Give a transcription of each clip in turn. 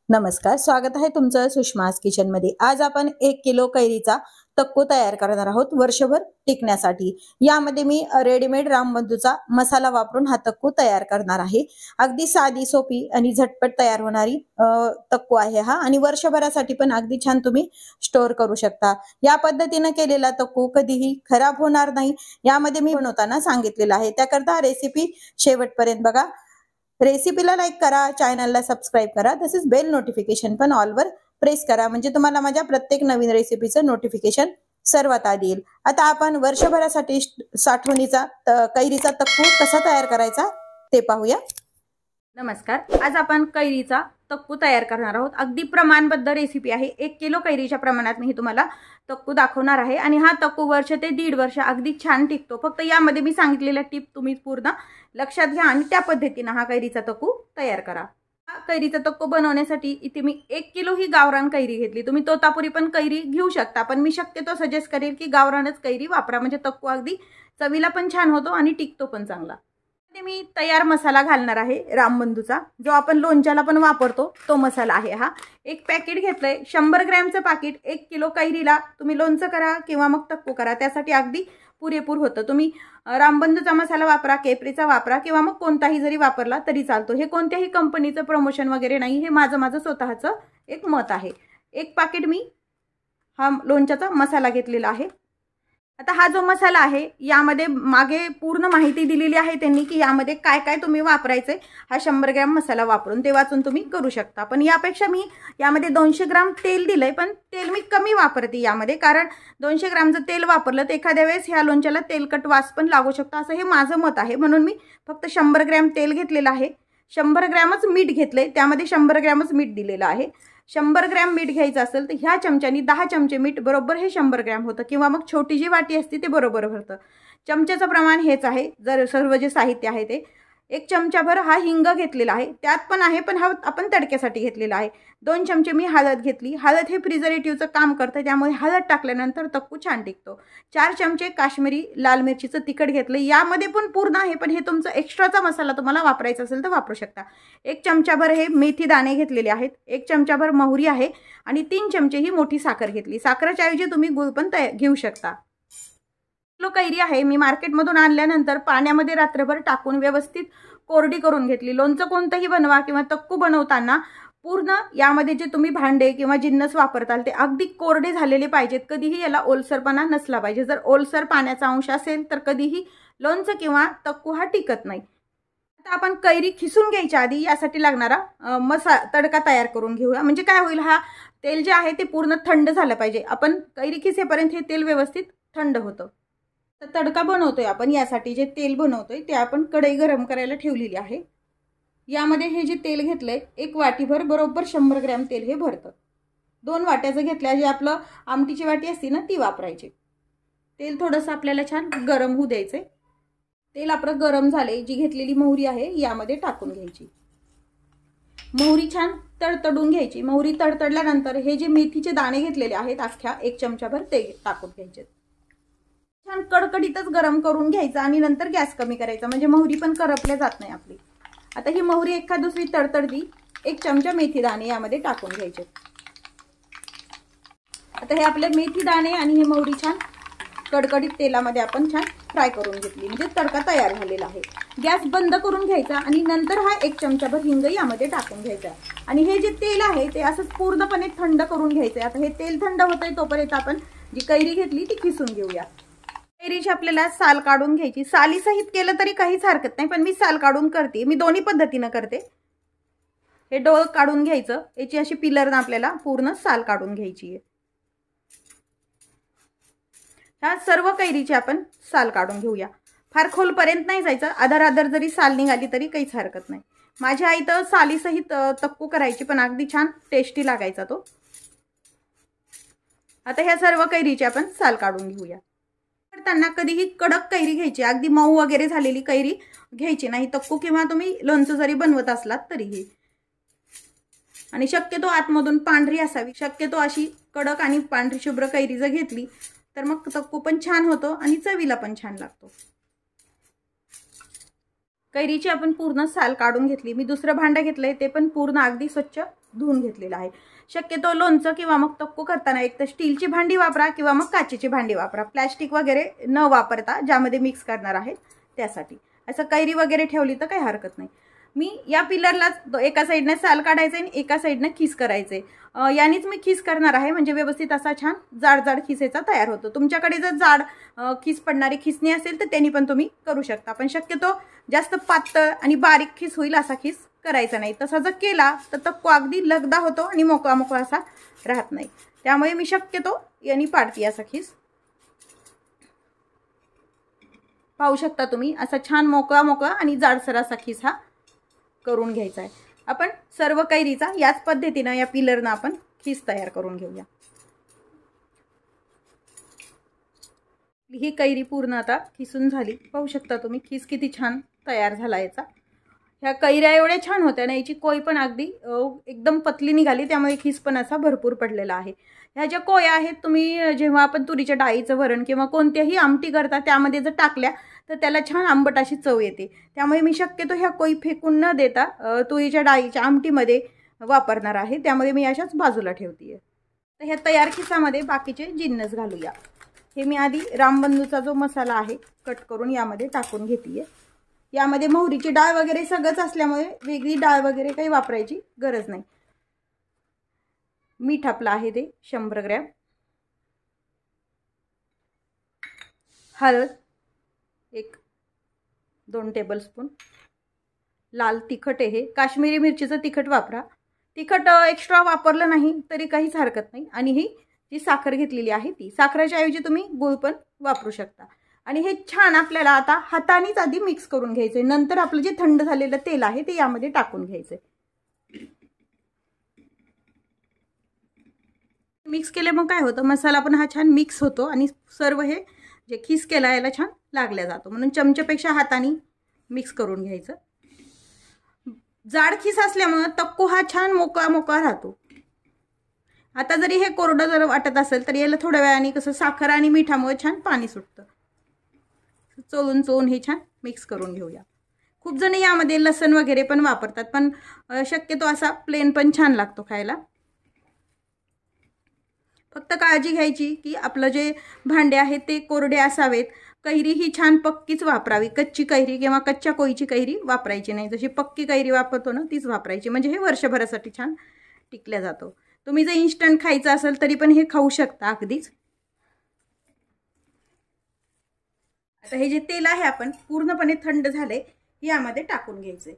नमस्कार, स्वागत आहे तुमचं सुषमास किचन मध्ये। आज आपण 1 किलो कैरीचा तक्कू तयार करणार आहोत वर्षभर टिकण्यासाठी। यामध्ये मी रेडीमेड रामबंधूचा मसाला वापरून हा तक्कू तयार करणार आहे। अगदी साधी सोपी आणि झटपट तयार होणारी तक्कू आहे हा, आणि वर्षभरासाठी पण अगदी छान तुम्ही स्टोअर करू शकता। या पद्धतीने केलेला तक्कू कधीही खराब होणार नाही, यामध्ये मी बनवताना सांगितलेलं आहे। त्याकरता रेसिपी शेवटपर्यंत बघा। रेसिपीला लाईक करा, चॅनलला सबस्क्राइब करा, तसेच बेल नोटिफिकेशन पण ऑलवर प्रेस करा, म्हणजे तुम्हाला माझ्या प्रत्येक नवीन रेसिपीचं नोटिफिकेशन सर्वात आधी येईल। आता आपण वर्षभरासाठी साठवणीचा कैरीचा तक्कू कसा तयार करायचा ते पाहूया। नमस्कार, आज आपण कैरीचा तक्कू तयार करणार आहोत। अगदी प्रमाणबद्ध रेसिपी आहे। 1 किलो कैरीच्या प्रमाणात मी तुम्हाला तक्कू दाखवणार आहे, आणि हा तक्कू वर्ष ते 1.5 वर्ष अगदी छान टिकतो। फक्त यामध्ये मी सांगितलेल्या टिप तुम्ही पूर्ण लक्षात घ्या आणि त्या पद्धतीने हा कैरीचा तक्कू तयार करा। हा कैरीचा तक्कू बनवण्यासाठी इथे मी 1 किलो ही गावरान कैरी घेतली। तुम्ही तोतापुरी पण कैरी घेऊ शकता, पण मी शक्यतो सजेस्ट करेल की गावरानच कैरी वापरा, म्हणजे तक्कू अगदी चवीला पण छान होतो आणि टिकतो पण चांगला। मी तयार मसाला घालणार आहे रामबंधूचा, जो आपण लोणच्याला पण वापरतो तो मसाला आहे हा। एक पॅकेट घेतलंय, 100 ग्रॅमचं पॅकेट। 1 किलो कैरीला तुम्ही लोणचं करा किंवा मग तक्कू करा, त्यासाठी अगदी पुरेपूर होतं। तुम्ही रामबंधूचा मसाला वापरा, केपरीचा वापरा, किंवा मग कोणताही जरी वापरला तरी चालतो। हे कोणत्याही कंपनीचं प्रमोशन वगैरे नाही, हे माझं स्वतःचं एक मत आहे। एक पॅकेट मी हा लोणच्याचा मसाला घेतलेला आहे। आता हा जो मसाला आहे यामध्ये मागे पूर्ण माहिती दिलेली आहे त्यांनी, की यामध्ये काय काय तुम्ही वापरायचे। हा 100 ग्रॅम मसाला वापरून ते वाचून तुम्ही करू शकता, पण यापेक्षा मी यामध्ये 200 ग्रॅम तेल दिलंय, पण तेल मी कमी वापरते यामध्ये, कारण 200 ग्रॅमचं तेल वापरलं तर एखाद्या वेळेस ह्या लोणच्याला तेलकट वास पण लागू शकतो, असं हे माझं मत आहे। म्हणून मी फक्त 100 ग्रॅम तेल घेतलेलं आहे। 100 ग्रॅमच मीठ घेतले, त्यामध्ये 100 ग्रॅमच मीठ दिलेलं आहे। 100 ग्रॅम मीठ घ्यायचं असेल तर ह्या चमच्यानी 10 चमचे मीठ बरोबर हे 100 ग्रॅम होतं, किंवा मग छोटी जी वाटी असते ते बरोबर होतं। चमच्याचं प्रमाण हेच आहे, जर सर्व जे साहित्य आहे ते। 1 चमचाभर हा हिंग घेतलेला आहे, त्यात पण आहे, पण हा आपण तडक्यासाठी घेतलेला आहे। 2 चमचे मी हळद घेतली। हळद हे प्रिझर्वेटिव्हचं काम करतं, त्यामुळे हळद टाकल्यानंतर तक्कू छान टिकतो। 4 चमचे काश्मीरी लाल मिरचीचं तिखट घेतलं, यामध्ये पण पूर्ण आहे, पण हे तुमचं एक्स्ट्राचा मसाला तुम्हाला वापरायचा असेल तर वापरू शकता। 1 चमचाभर हे मेथी दाणे घेतलेले आहेत। 1 चमचाभर मोहरी आहे, आणि 3 चमचे ही मोठी साखर घेतली। साखरेच्या ऐवजी तुम्ही गुळ पण घेऊ शकता। किलो कैरी आहे, मी मार्केटमधून आणल्यानंतर पाण्यामध्ये रात्रभर टाकून व्यवस्थित कोरडी करून घेतली। लोणचं कोणतंही बनवा किंवा तक्कू बनवताना पूर्ण यामध्ये जे तुम्ही भांडे किंवा जिन्नस वापरताल ते अगदी कोरडे झालेले पाहिजेत। कधीही याला ओलसरपणा नसला पाहिजे। जर ओलसर पाण्याचा अंश असेल तर कधीही लोणचं किंवा तक्कू हा टिकत नाही। आता आपण कैरी खिसून घ्यायच्या आधी यासाठी लागणारा तडका तयार करून घेऊया। म्हणजे काय होईल, हा तेल जे आहे ते पूर्ण थंड झालं पाहिजे। आपण कैरी खिसेपर्यंत हे तेल व्यवस्थित थंड होतं। तर तडका बनवतोय आपण, यासाठी जे तेल बनवतोय ते आपण कढई गरम करायला ठेवलेली आहे। यामध्ये हे जे तेल घेतलंय 1 वाटीभर बरोबर 100 ग्रॅम तेल हे भरतं। 2 वाट्याचं घेतल्या, जे आपलं आमटीची वाटी असते ना ती वापरायची। तेल थोडंसं आपल्याला छान गरम होऊ द्यायचंय। तेल आपलं गरम झाले, जी घेतलेली मोहरी आहे यामध्ये टाकून घ्यायची। मोहरी छान तडतडून घ्यायची। मोहरी तडतडल्यानंतर हे जे मेथीचे दाणे घेतलेले आहेत अख्ख्या 1 चमचाभर ते टाकून घ्यायचे। छान कडकडीतच गरम करून घ्यायचं, आणि नंतर गॅस कमी करायचा, म्हणजे मोहरी पण करपल्या जात नाही आपली। आता ही मोहरी एखाद दुसरी तडतडली, 1 चमचा मेथी दाणे यामध्ये टाकून घ्यायचे। आता हे आपले मेथी दाणे आणि हे मोहरी छान कडकडीत तेलामध्ये आपण छान फ्राय करून घेतली, म्हणजे तडका तयार झालेला आहे। गॅस बंद करून घ्यायचा, आणि नंतर हा 1 चमचाभर हिंग यामध्ये टाकून घ्यायचा, आणि हे जे तेल आहे ते असंच पूर्णपणे थंड करून घ्यायचं। आता हे तेल थंड होतंय तोपर्यंत आपण जी कैरी घेतली ती खिसून घेऊया। कैरीची आपल्याला साल काढून घ्यायची। साली सहित केलं तरी काहीच हरकत नाही, पण मी साल काढून करते। मी दोन्ही पद्धतीने करते। हे डोळ काढून घ्यायचं, याची अशी पिलर ना आपल्याला पूर्ण साल काढून घ्यायची आहे। ह्या सर्व कैरीची आपण साल काढून घेऊया। फार खोलपर्यंत नाही जायचं, आधार जरी साल निघाली तरी काहीच हरकत नाही। माझी आई तर साली सहित तक्कू करायची, पण अगदी छान टेस्टी लागायचा तो। आता ह्या सर्व कैरीची आपण साल काढून घेऊया। करताना कधीही कडक कैरी घ्यायची, अगदी मऊ वगैरे झालेली कैरी घ्यायची नाही, तक्कू किंवा तुम्ही लोणचं जरी बनवत असलात तरीही। आणि शक्यतो आतमधून पांढरी असावी। शक्यतो अशी कडक आणि पांढरी शुभ्र कैरी जर घेतली तर मग तक्कू पण छान होतो आणि चवीला पण छान लागतो। कैरीची आपण पूर्ण साल काढून घेतली। मी दुसरं भांडं घेतलंय ते पण पूर्ण अगदी स्वच्छ धुवून घेतलेलं आहे। शक्यतो लोणचं किंवा मग तक्कू करताना एक तर स्टीलची भांडी वापरा किंवा मग काचेची भांडी वापरा, प्लॅस्टिक वगैरे न वापरता ज्यामध्ये मिक्स करणार आहे त्यासाठी। असं कैरी वगैरे ठेवली तर काही हरकत नाही। मी या पिलरला एका साईडने साल काढायचे आणि एका साईडने खिस करायचे, यानेच मी खिस करणार आहे, म्हणजे व्यवस्थित असा छान जाड जाड खिसेचा तयार होतो। तुमच्याकडे जर जाड खिस पडणारी खिसणी असेल तर त्यांनी पण तुम्ही करू शकता, पण शक्यतो जास्त पातळ आणि बारीक खिस होईल असा खिस करायचा नाही। तसा जर केला तर तक्कू अगदी लगदा होतो आणि मोकळा मोकळा असा राहत नाही, त्यामुळे मी शक्यतो यांनी पाडते असा खिस। पाहू शकता तुम्ही असा छान मोकळा मोकळा आणि जाडसर असा खिस हा करून घ्यायचा आहे। आपण सर्व कैरीचा याच पद्धतीने या पिलरने आपण खिस तयार करून घेऊया। ही कैरी पूर्ण आता खिसून झाली, पाहू शकता तुम्ही खिस किती छान तयार झाला याचा। ह्या कैऱ्या एवढ्या छान होत्या ना, याची कोय पण अगदी एकदम पतली निघाली, त्यामुळे खिस पण असा भरपूर पडलेला आहे। ह्या ज्या कोया आहेत तुम्ही जेव्हा आपण तुरीच्या डाळीचं वरण किंवा कोणत्याही आमटी करता त्यामध्ये जर टाकल्या तर त्याला छान आंबट अशी चव येते, त्यामुळे मी शक्यतो ह्या कोई फेकून न देता तुरीच्या डाळीच्या आमटीमध्ये वापरणार आहे, त्यामुळे मी अशाच बाजूला ठेवते। तर ह्या तयार खिसामध्ये बाकीचे जिन्नस घालूया। हे मी आधी रामबंधूचा जो मसाला आहे कट करून यामध्ये टाकून घेतलीये। यामध्ये मोहरीची डाळ वगैरे सगळंच असल्यामुळे वेगळी डाळ वगैरे काही वापरायची गरज नाही। मीठ आपलं आहे ते 100 ग्रॅम, हळद 1-2 टेबलस्पून, लाल तिखट आहे, काश्मीरी मिरचीचं तिखट वापरा, तिखट एक्स्ट्रा वापरलं नाही तरी काहीच हरकत नाही। आणि ही जी साखर घेतलेली आहे ती, साखरेच्या ऐवजी तुम्ही गूळ पण वापरू शकता। आणि हे छान आपल्याला आता हातानेच आधी मिक्स करून घ्यायचे, नंतर आपलं जे थंड झालेलं तेल आहे ते यामध्ये टाकून घ्यायचे। मिक्स केले मग काय होतं, मसाला पण हा छान मिक्स होतो आणि सर्व हे जे खिस केला याला छान लागल्या जातो, म्हणून चमच्यापेक्षा हाताने मिक्स करून घ्यायचं। जाड खिस असल्यामुळे तक्कू हा छान मोकळा मोकळा राहतो। आता जरी हे कोरडं जर वाटत असेल तर याला थोड्या वेळाने कसं साखर आणि मिठामुळे छान पाणी सुटतं। चोळून चोळून हे छान मिक्स करून घेऊया। खूप जण यामध्ये लसण वगैरे पण वापरतात, पण शक्यतो असा प्लेन पण छान लागतो खायला। फक्त काळजी घ्यायची की आपलं जे भांडे आहेत ते कोरडे असावेत। कैरी ही छान पक्कीच वापरावी, कच्ची कैरी किंवा कच्च्या कोईची कैरी वापरायची नाही, जशी पक्की कैरी वापरतो ना तीच वापरायची, म्हणजे हे वर्षभरासाठी छान टिकल्या जातो। तुम्ही जर इन्स्टंट खायचं असेल तरी पण हे खाऊ शकता अगदीच। आता हे जे तेल आहे आपण पूर्णपणे थंड झाले यामध्ये टाकून घ्यायचे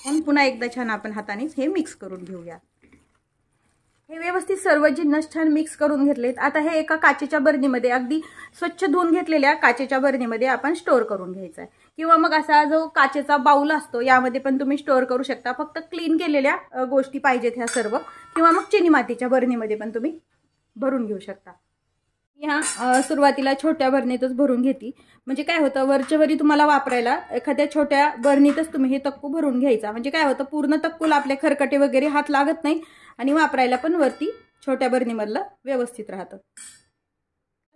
आणि पुन्हा एकदा छान आपण हाताने हे मिक्स करून घेऊया। हे व्यवस्थित सर्व जिन्नस छान मिक्स करून घेतलेत। आता हे एका काचेच्या बरणीमध्ये अगदी स्वच्छ धुवून घेतलेल्या काचेच्या बरणीमध्ये आपण स्टोअर करून घ्यायचा आहे, किंवा मग असा जो काचेचा बाउल असतो यामध्ये पण तुम्ही स्टोअर करू शकता। फक्त क्लीन केलेल्या गोष्टी पाहिजेत ह्या सर्व, किंवा मग चिनी मातीच्या बरणीमध्ये पण तुम्ही भरून घेऊ शकता। ह्या सुरुवातीला छोट्या बरणीतच भरून घेती, म्हणजे काय होतं वरच्यावरी तुम्हाला वापरायला एखाद्या छोट्या बरणीतच तुम्ही हे तक्कू भरून घ्यायचा, म्हणजे काय होतं पूर्ण तक्कूला आपले खरकटे वगैरे हात लागत नाही आणि वापरायला पण वरती छोट्या बरणीमधलं व्यवस्थित राहतं,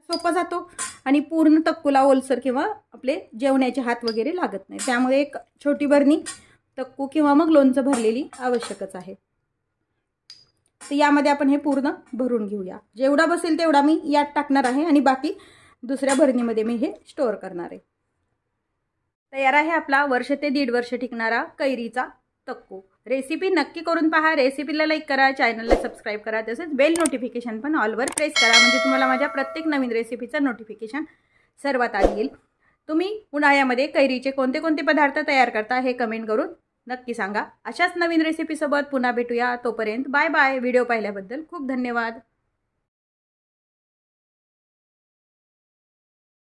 सोपा जातो आणि पूर्ण तक्कूला ओलसर किंवा आपले जेवणाचे हात वगैरे लागत नाही। त्यामुळे एक छोटी बरणी तक्कू किंवा मग लोणचं भरलेली आवश्यकच आहे। तर यामध्ये आपण हे पूर्ण भरून घेऊया, जेवढा बसेल तेवढा मी यात टाकणार आहे आणि बाकी दुसऱ्या भरणीमध्ये मी हे स्टोअर करणार आहे। तयार आहे आपला वर्ष ते 1.5 वर्ष टिकणारा कैरीचा तक्कू। रेसिपी नक्की करून पहा, रेसिपीला लाईक करा, चॅनलला सबस्क्राइब करा, तसेच बेल नोटिफिकेशन पण ऑलवर प्रेस करा, म्हणजे तुम्हाला माझ्या प्रत्येक नवीन रेसिपीचं नोटिफिकेशन सर्वात आधी येईल। तुम्ही उन्हाळ्यामध्ये कैरीचे कोणते कोणते पदार्थ तयार करता हे कमेंट करून नक्की सांगा। अशाच नवीन रेसिपीसोबत पुन्हा भेटूया, तोपर्यंत बाय बाय। व्हिडिओ पाहिल्याबद्दल खूप धन्यवाद।